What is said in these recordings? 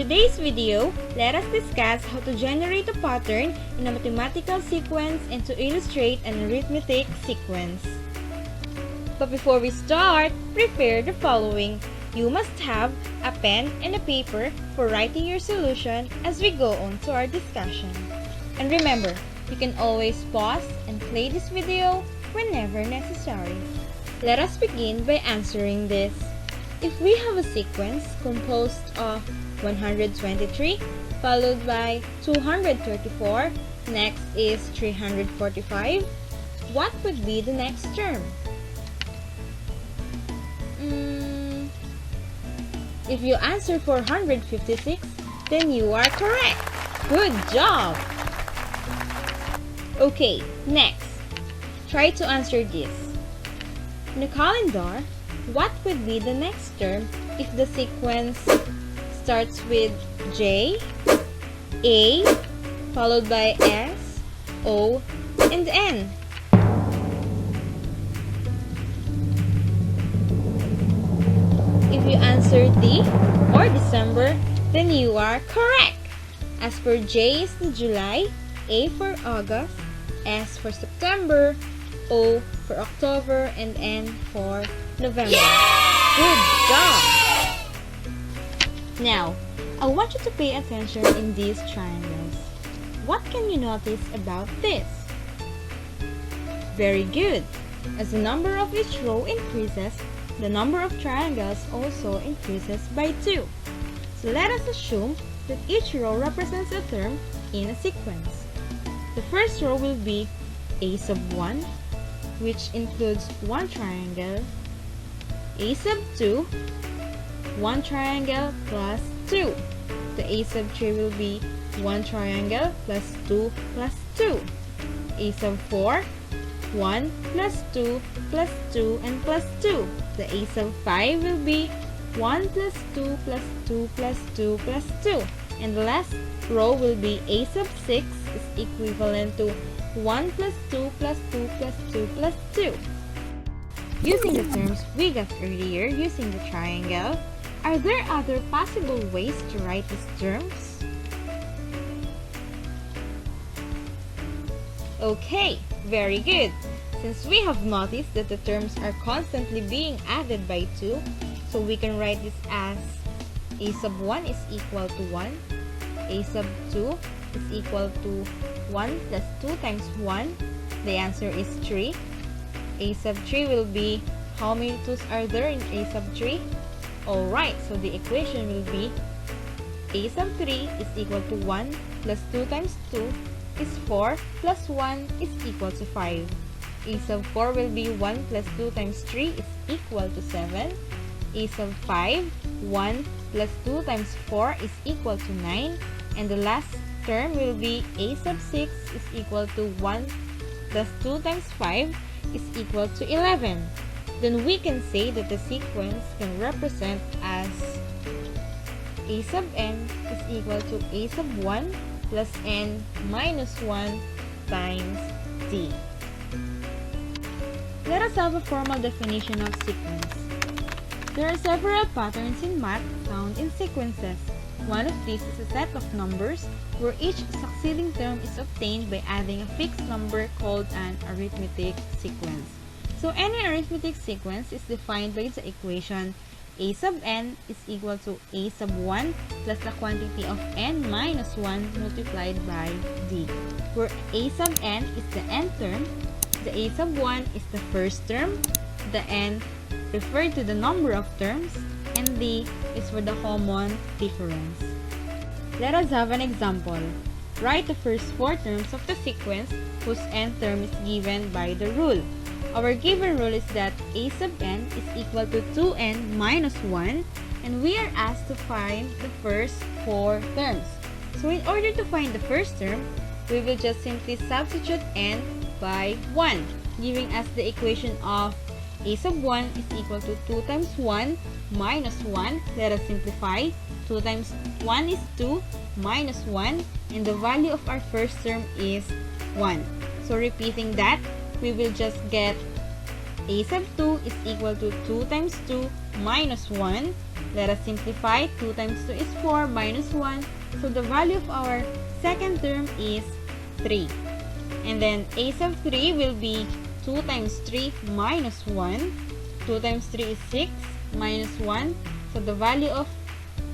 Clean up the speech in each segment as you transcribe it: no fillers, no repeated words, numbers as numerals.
today's video, let us discuss how to generate a pattern in a mathematical sequence and to illustrate an arithmetic sequence. But before we start, prepare the following. You must have a pen and a paper for writing your solution as we go on to our discussion. And remember, you can always pause and play this video whenever necessary. Let us begin by answering this. If we have a sequence composed of 123 followed by 234, next is 345, what would be the next term? If you answer 456, then you are correct. Good job! Okay, next, try to answer this. In the calendar, what would be the next term if the sequence starts with J, A, followed by S, O, and N? If you answer D or December, then you are correct. As for J is the July, A for August, S for September, O for October, and N for November. Yeah! Good job! Now, I want you to pay attention in these triangles. What can you notice about this? Very good. As the number of each row increases, the number of triangles also increases by 2. So let us assume that each row represents a term in a sequence. The first row will be A sub 1, which includes one triangle, A sub 2, one triangle plus 2. The A sub 3 will be one triangle plus 2 plus 2. A sub 4, 1 plus 2 plus 2 and plus 2. The A sub 5 will be 1 plus 2 plus 2 plus 2 plus 2. And the last row will be A sub 6 is equivalent to 1 plus 2 plus 2 plus 2 plus 2. Using the terms we got earlier using the triangle, are there other possible ways to write these terms? Okay, very good. Since we have noticed that the terms are constantly being added by 2, so we can write this as A sub 1 is equal to 1, A sub 2 is equal to 1 plus 2 times 1. The answer is 3. A sub 3 will be, how many 2's are there in A sub 3? Alright, so the equation will be A sub 3 is equal to 1 plus 2 times 2 is 4 plus 1 is equal to 5. A sub 4 will be 1 plus 2 times 3 is equal to 7. A sub 5, 1 plus 2 times 4 is equal to 9. And the last term will be A sub 6 is equal to 1 plus 2 times 5 is equal to 11. Then we can say that the sequence can represent as A sub n is equal to A sub 1 plus n minus 1 times d. Let us have a formal definition of sequence. There are several patterns in math found in sequences. One of these is a set of numbers where each succeeding term is obtained by adding a fixed number called an arithmetic sequence. So any arithmetic sequence is defined by the equation A sub n is equal to A sub 1 plus the quantity of n minus 1 multiplied by d, where A sub n is the nth term, the A sub 1 is the first term, the n referred to the number of terms, and d is for the common difference. Let us have an example. Write the first 4 terms of the sequence whose nth term is given by the rule. Our given rule is that A sub n is equal to 2n minus 1, and we are asked to find the first 4 terms. So in order to find the first term, we will just simply substitute n by 1, giving us the equation of A sub 1 is equal to 2 times 1 minus 1. Let us simplify. 2 times 1 is 2 minus 1, and the value of our first term is 1. So repeating that, we will just get A sub 2 is equal to 2 times 2 minus 1. Let us simplify. 2 times 2 is 4 minus 1. So the value of our second term is 3. And then a sub 3 will be 2 times 3 minus 1. 2 times 3 is 6 minus 1. So the value of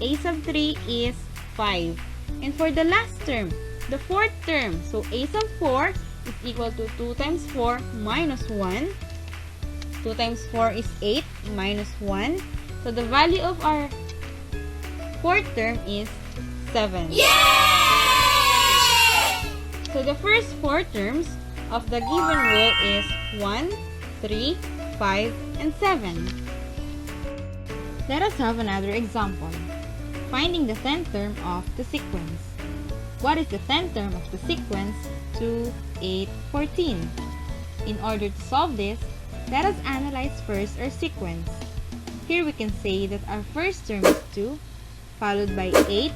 a sub 3 is 5. And for the last term, the fourth term, so a sub 4 is equal to 2 times 4 minus 1. 2 times 4 is 8 minus 1. So the value of our fourth term is 7. Yay! So the first four terms of the given rule is 1, 3, 5, and 7. Let us have another example. Finding the 10th term of the sequence. What is the 10th term of the sequence 2, 8, 14? In order to solve this, let us analyze first our sequence. Here we can say that our first term is 2, followed by 8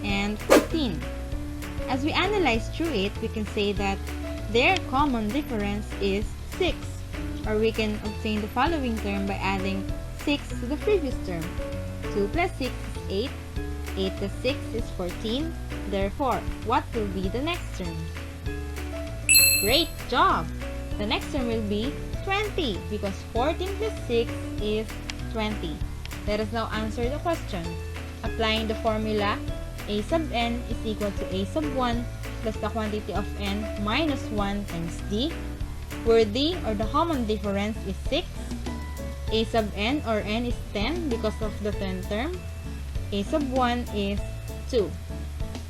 and 14. As we analyze through it, we can say that their common difference is 6. Or we can obtain the following term by adding 6 to the previous term. 2 plus 6 is 8. 8 plus 6 is 14. Therefore, what will be the next term? Great job! The next term will be 20 because 14 plus 6 is 20. Let us now answer the question. Applying the formula, a sub n is equal to a sub 1 plus the quantity of n minus 1 times d, where d or the common difference is 6. A sub n or n is 10 because of the 10th term. A sub 1 is 2.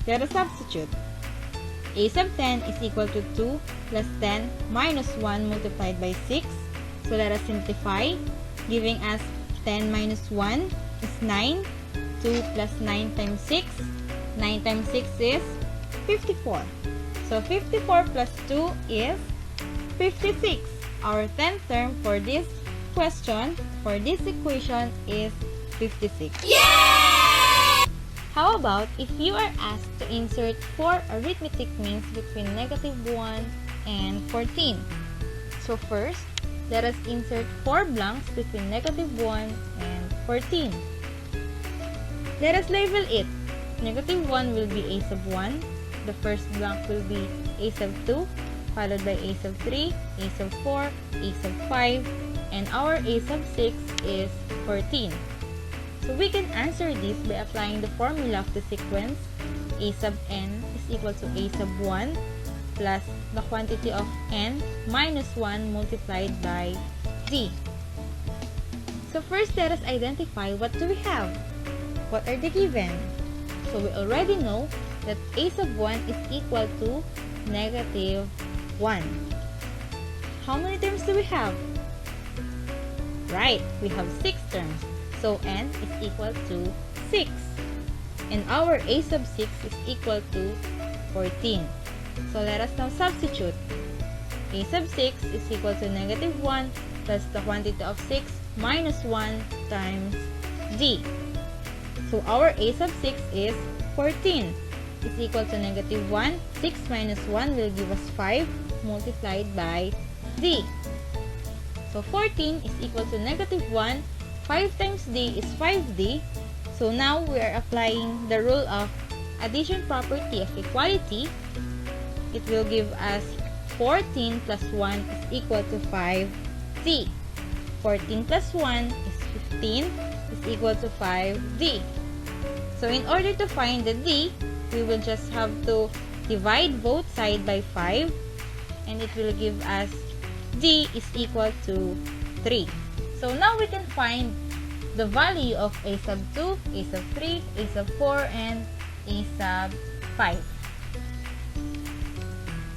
Let us substitute. A sub 10 is equal to 2 plus 10 minus 1 multiplied by 6. So let us simplify, giving us 10 minus 1 is 9. 2 plus 9 times 6. 9 times 6 is 54. So 54 plus 2 is 56. Our 10th term for this question, for this equation, is 56. Yay! How about if you are asked to insert 4 arithmetic means between negative 1 and 14? So first, let us insert 4 blanks between negative 1 and 14. Let us label it. Negative 1 will be a sub 1. The first blank will be a sub 2, followed by a sub 3, a sub 4, a sub 5, and our a sub 6 is 14. So we can answer this by applying the formula of the sequence. A sub n is equal to a sub 1 plus the quantity of n minus 1 multiplied by d. So first, let us identify what do we have. What are the given? So we already know that a sub 1 is equal to negative 1. How many terms do we have? Right, we have 6 terms. So n is equal to 6. And our a sub 6 is equal to 14. So let us now substitute. A sub 6 is equal to negative 1 plus the quantity of 6 minus 1 times d. So our a sub 6 is 14. Is equal to negative 1. 6 minus 1 will give us 5 multiplied by d. So 14 is equal to negative 1. 5 times d is 5d. So now we are applying the rule of addition property of equality. It will give us 14 plus 1 is equal to 5d. 14 plus 1 is 15 is equal to 5d. So in order to find the d, we will just have to divide both sides by 5, and it will give us d is equal to 3. So now we can find the value of a sub 2, a sub 3, a sub 4, and a sub 5.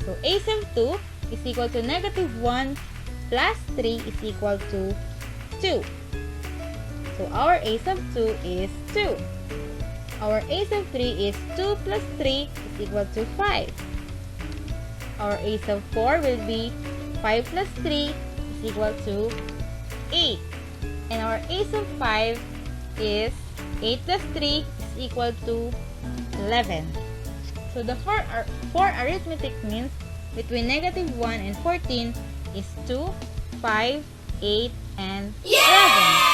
So a sub 2 is equal to negative 1 plus 3 is equal to 2. So our a sub 2 is 2. Our a sub 3 is 2 plus 3 is equal to 5. Our a sub 4 will be 5 plus 3 is equal to 8. And our a sub 5 is 8 plus 3 is equal to 11. So the four arithmetic means between negative 1 and 14 is 2, 5, 8, and 11.